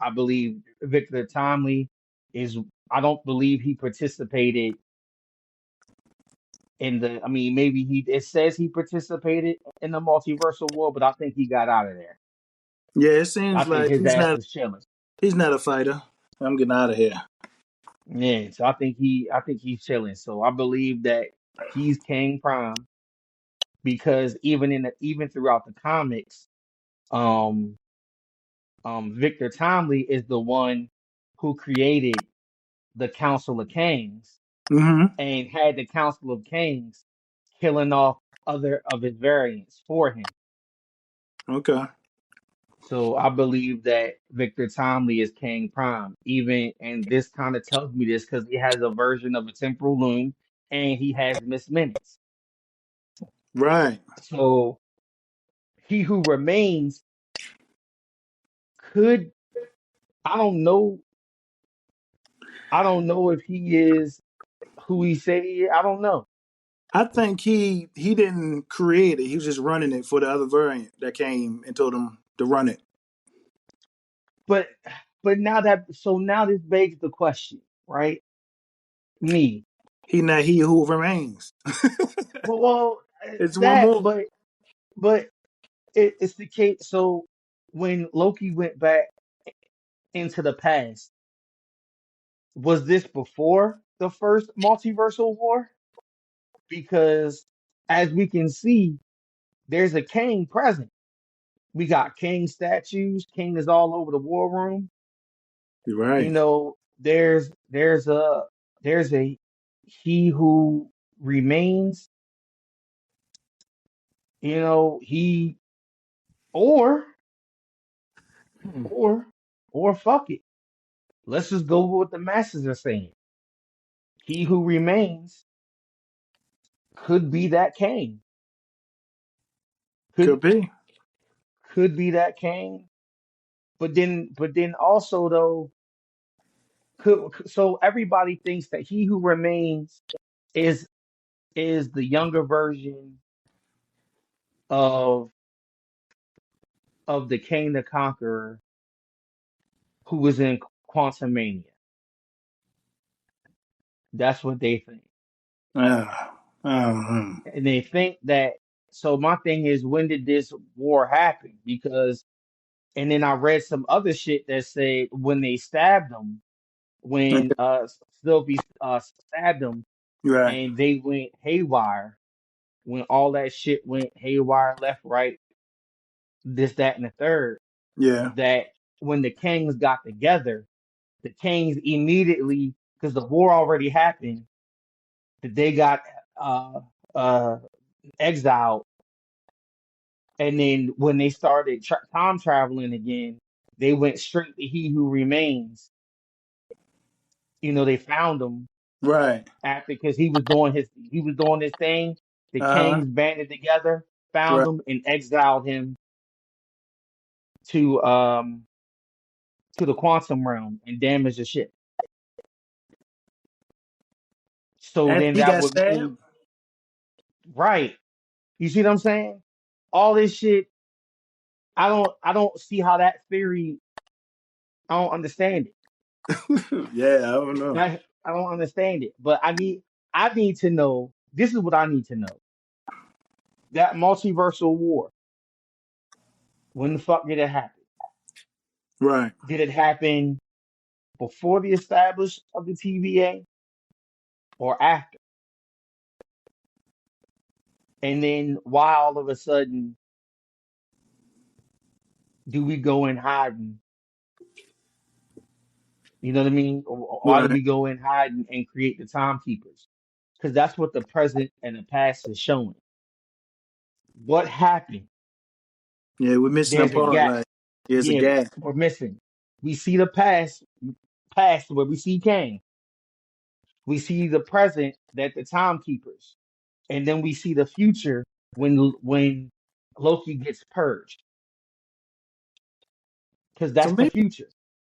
I believe Victor Tomley is I don't believe he participated in the I mean maybe he it says he participated in the multiversal war, but I think he got out of there. Yeah, it I seems think like his ass is chilling. he's not a fighter. I'm getting out of here. Yeah, so I think he's chilling. So I believe that he's King Prime because even throughout the comics, um Victor Tomley is the one who created the Council of Kings Mm-hmm. and had the Council of Kings killing off other of his variants for him. Okay. So I believe that Victor Tomley is King Prime. Even and this kind of tells me this because he has a version of a temporal loom and he has Miss Minutes. Right. So he who remains could I don't know I don't know if he is who he say he is. I don't know. I think he didn't create it. He was just running it for the other variant that came and told him to run it. But now this begs the question, right? Me. He not he who remains. Well, It's one that, more. but it's the case. So when Loki went back into the past, was this before the first multiversal war? Because as we can see, there's a king present. We got king statues. King is all over the war room. You're You right. know, there's a he who remains. You know, he or or or fuck it. Let's just go with what the masses are saying. He who remains could be that king. Could Could be. could be that king. But then also though, so everybody thinks that he who remains is is the younger version of the King the Conqueror who was in Quantum Mania. That's what they think. Uh, uh, And they think that so my thing is when did this war happen? Because and then I read some other shit that said when they stabbed him, when okay. Sylvie stabbed him Right. and they went haywire, when all that shit went haywire, left, right, this, that, and the third, Yeah. that when the kings got together, the kings immediately, because the war already happened, that they got uh uh exiled, and then when they started time traveling again, they went straight to He Who Remains. You know, they found him Right. after because he was doing his thing. The Uh huh. kings banded together, found Right. him, and exiled him to um to the quantum realm and damaged the ship. So And then he that got would stabbed. mean right. You see what I'm saying? All this shit. I don't see how that theory. I don't understand it. Yeah, I don't know. I don't understand it. But I need to know. This is what I need to know. That multiversal war. When the fuck did it happen? Right. Did it happen before the establish of the TVA or after? And then why all of a sudden do we go in hiding? You know what I mean? Or why do Right. we go in hiding and create the timekeepers? Because that's what the present and the past is showing. What happened? Yeah, we're missing a There's a part. gap. Like, there's a Yeah, gap. we're missing. We see the past where we see Kang. We see the present that the timekeepers, and then we see the future when Loki gets purged, because So that's the maybe future.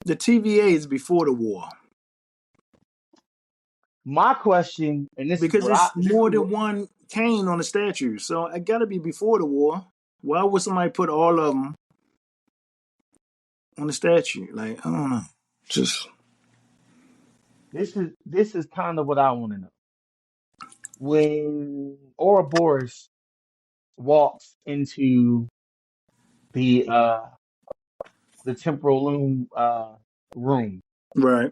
the TVA is before the war My question, and because it's more than one Kane on the statue. So it got to be before the war. Why would somebody put all of them on the statue? Like, I don't know. Just this is kind of what I want to know. When Ouroboros walks into the uh the temporal loom room, right.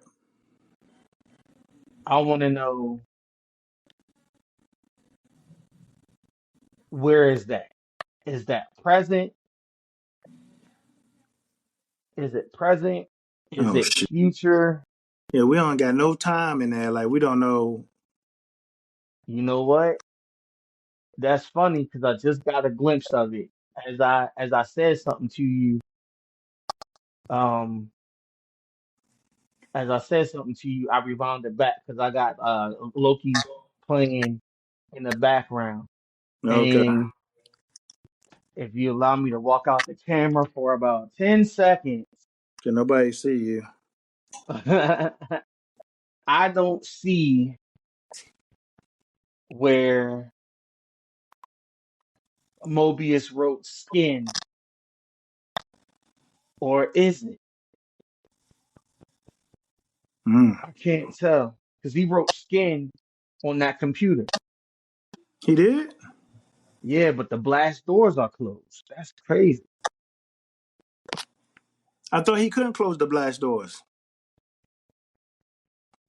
I want to know, where is that? Is that present? Is it present? Is Oh it shit. future? Yeah, we don't got no time in there. Like, we don't know. You know what? That's funny because I just got a glimpse of it. As I said something to you, um, as I said something to you, I rewound it back because I got Loki playing in the background. Okay. And if you allow me to walk out the camera for about 10 seconds, Can nobody see you? I don't see where Mobius wrote skin, or is it? Mm. I can't tell because he wrote skin on that computer. He did? Yeah, but the blast doors are closed. That's crazy. I thought he couldn't close the blast doors.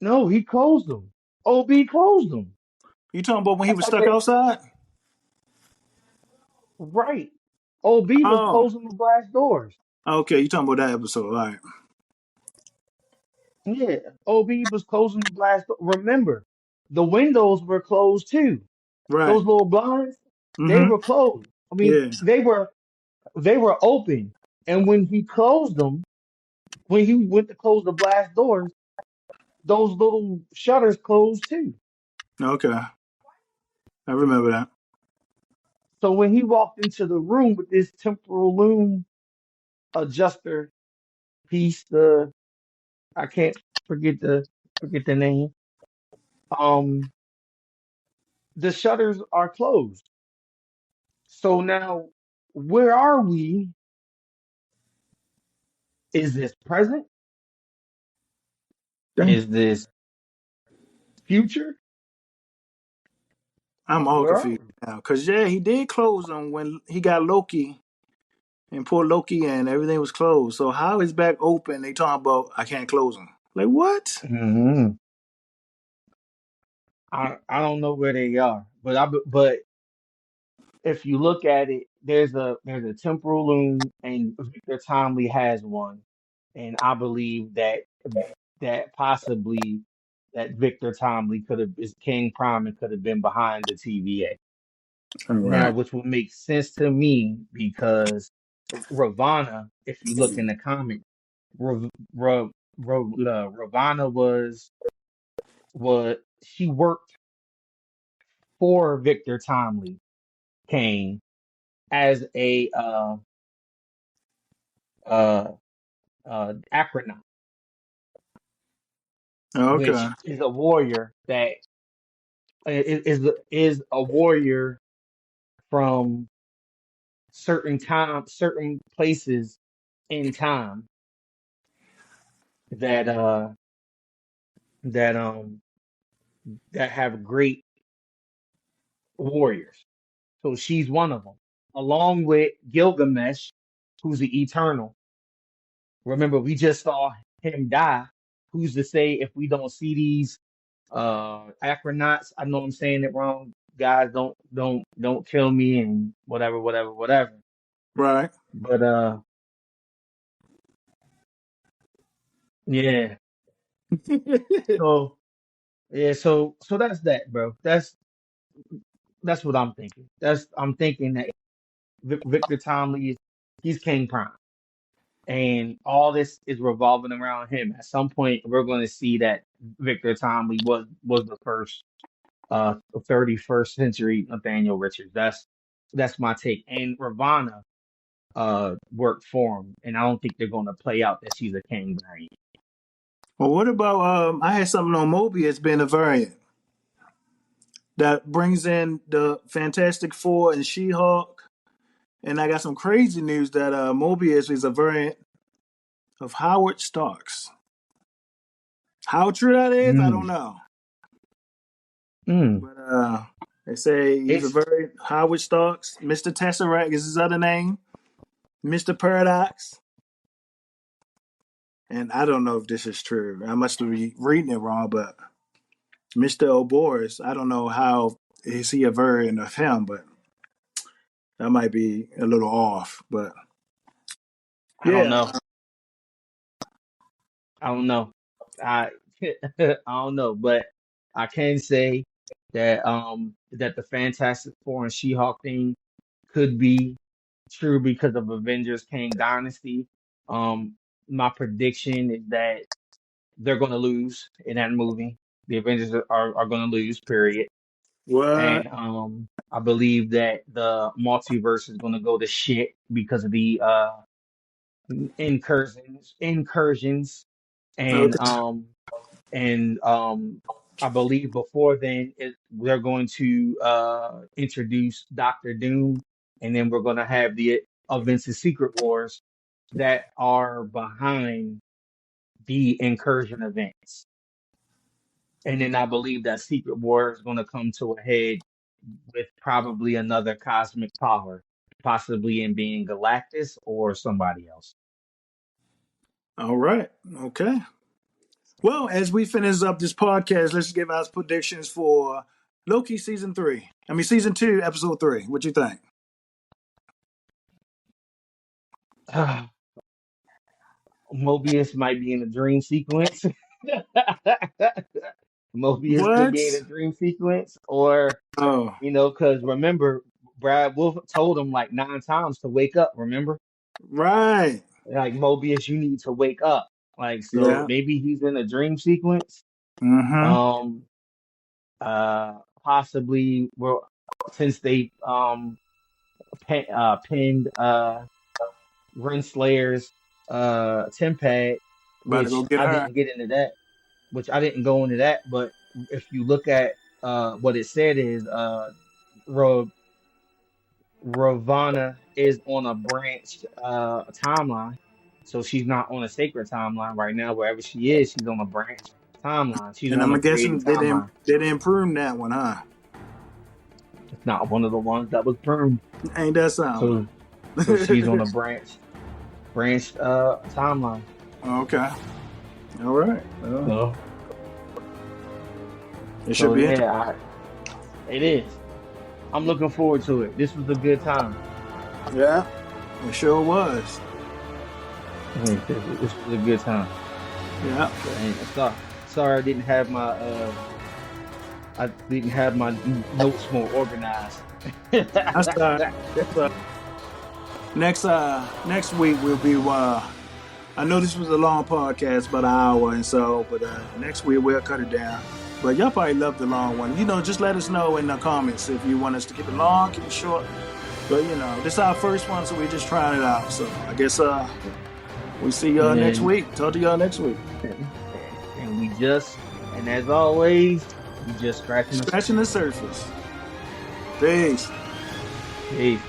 No, he closed them. OB closed them. You talking about when he I was thought stuck that, outside? right. OB was Oh, closing the blast doors. okay. You talking about that episode? All right. Yeah, OB was closing the blast. Remember, the windows were closed too. Right. Those little blinds, they Mm-hmm. were closed. I mean, Yeah. they were open. And when he closed them, when he went to close the blast doors, those little shutters closed too. Okay. I remember that. So when he walked into the room with this temporal loom adjuster piece, the I can't forget the name. Um, the shutters are closed. So now, where are we? Is this present? Dang. Is this future? I'm all Where are confused we? now. Cause yeah, he did close them when he got Loki and poor Loki and everything was closed. So how is back open? They talking about I can't close them. Like what? Hmm. I don't know where they are, but if you look at it, there's a temporal loom, and Victor Timely has one, and I believe that possibly that Victor Timely could have is King Prime and could have been behind the TVA. All Now, right. which would make sense to me because Ravana, if you look in the comic, Rav, Rav, Ravana was she worked for Victor Timely Kane as a uh, acronym, Okay. which is a warrior that is a warrior from certain places in time that that um that have great warriors. So she's one of them, along with Gilgamesh, who's the eternal. Remember, we just saw him die. Who's to say if we don't see these acronauts? I know I'm saying it wrong, guys. Don't kill me and whatever. Right. But Yeah. So yeah, so that's that, bro. That's what I'm thinking. I'm thinking that Victor Tomley is he's King Prime, and all this is revolving around him. At some point, we're going to see that Victor Tomley was the first 31st century Nathaniel Richards. That's my take. And Ravana worked for him, and I don't think they're going to play out that she's a King variant. Well, what about I had something on Mobius being a variant that brings in the Fantastic Four and She-Hulk, and I got some crazy news that Mobius is a variant of Howard Starks. How true that is, I don't Mm. know. Mm. But they say he's a It's variant Howard Starks. Mr. Tesseract is his other name. Mr. Paradox. And I don't know if this is true. I must be reading it wrong, but Mr. O'Boris, I don't know how is he a variant of him, but that might be a little off. But I don't yeah, know. I don't know. I I don't know, but I can say that the Fantastic Four and She-Hulk thing could be true because of Avengers Kang Dynasty. My prediction is that they're going to lose in that movie. The Avengers are going to lose, period. what? And I believe that the multiverse is going to go to shit because of the incursions and Okay. I believe before then they're going to introduce Doctor Doom, and then we're going to have the events of Secret Wars that are behind the incursion events. And then I believe that Secret War is going to come to a head with probably another cosmic power, possibly in being Galactus or somebody else. All right. Okay. Well, as we finish up this podcast, let's give our predictions for Loki season 3. I mean season 2, episode 3. What you think? Mobius might be in a dream sequence. Mobius could be in a What? dream sequence, or Oh, because remember, Brad Wolf told him like 9 times to wake up. Remember, right. like Mobius, you need to wake up. Like so, Yeah. maybe he's in a dream sequence. Mm-hmm. Um, possibly, well, since they pinned Renslayer's Tempad, About to go which get I her. didn't get into that, which I didn't go into that, but if you look at what it said is Ra- Ravana is on a branched timeline. So she's not on a sacred timeline right now. Wherever she is, she's on a branched timeline. She's And on I'm a created guessing timeline. they didn't prune that one, huh? It's not one of the ones that was pruned. Ain't that something? So she's on a branched timeline. Okay. All right. Well, So it should so be interesting. yeah, it is. I'm looking forward to it. This was a good time. Yeah, it sure was. This was a good time. Yeah. And sorry I didn't have my notes more organized. That's next week we'll be I know this was a long podcast, about an hour and so, but next week we'll cut it down. But y'all probably love the long one. Just let us know in the comments if you want us to keep it long, keep it short. But this is our first one, so we're just trying it out. So I guess we see y'all next week. Talk to y'all next week. And as always, we just scratching the surface. Peace. Peace.